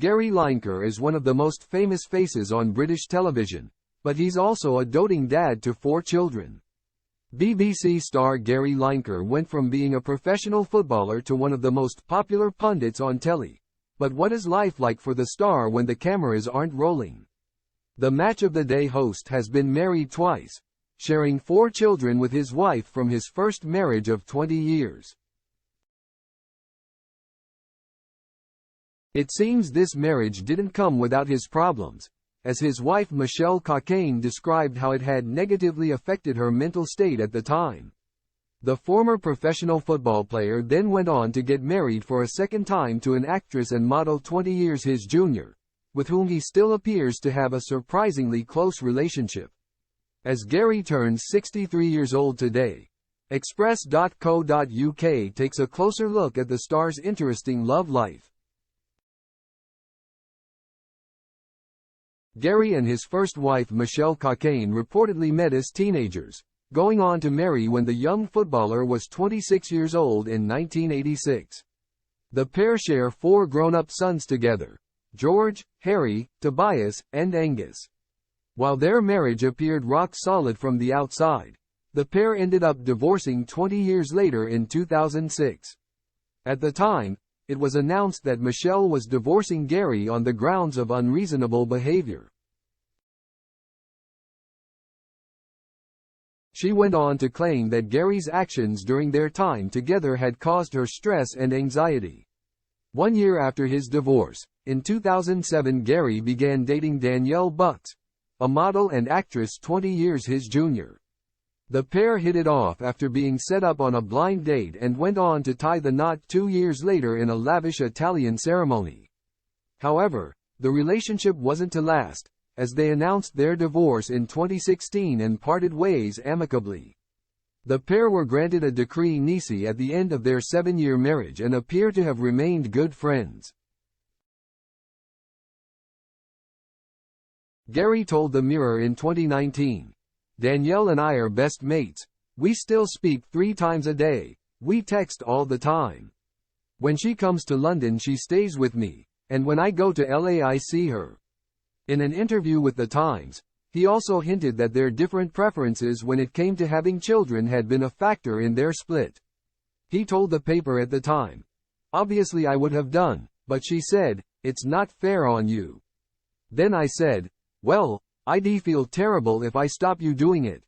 Gary Lineker is one of the most famous faces on British television, but he's also a doting dad to 4 children. BBC star Gary Lineker went from being a professional footballer to one of the most popular pundits on telly. But what is life like for the star when the cameras aren't rolling? The Match of the Day host has been married twice, sharing 4 children with his wife from his first marriage of 20 years. It seems this marriage didn't come without his problems, as his wife Michelle Cockayne described how it had negatively affected her mental state at the time. The former professional football player then went on to get married for a second time to an actress and model 20 years his junior, with whom he still appears to have a surprisingly close relationship. As Gary turns 63 years old today, Express.co.uk takes a closer look at the star's interesting love life. Gary and his first wife Michelle Cockayne reportedly met as teenagers, going on to marry when the young footballer was 26 years old in 1986. The pair share 4 grown-up sons together: George, Harry, Tobias, and Angus. While their marriage appeared rock solid from the outside, the pair ended up divorcing 20 years later in 2006. At the time, it was announced that Michelle was divorcing Gary on the grounds of unreasonable behavior. She went on to claim that Gary's actions during their time together had caused her stress and anxiety. 1 year after his divorce, in 2007, Gary began dating Danielle Bucks, a model and actress 20 years his junior. The pair hit it off after being set up on a blind date and went on to tie the knot 2 years later in a lavish Italian ceremony. However, the relationship wasn't to last, as they announced their divorce in 2016 and parted ways amicably. The pair were granted a decree nisi at the end of their 7-year marriage and appear to have remained good friends. Gary told The Mirror in 2019, "Danielle and I are best mates. We still speak 3 times a day. We text all the time. When she comes to London she stays with me, and when I go to LA I see her." In an interview with The Times, he also hinted that their different preferences when it came to having children had been a factor in their split. He told the paper at the time, "Obviously I would have done, but she said, 'It's not fair on you.' Then I said, 'Well, I'd feel terrible if I stop you doing it.'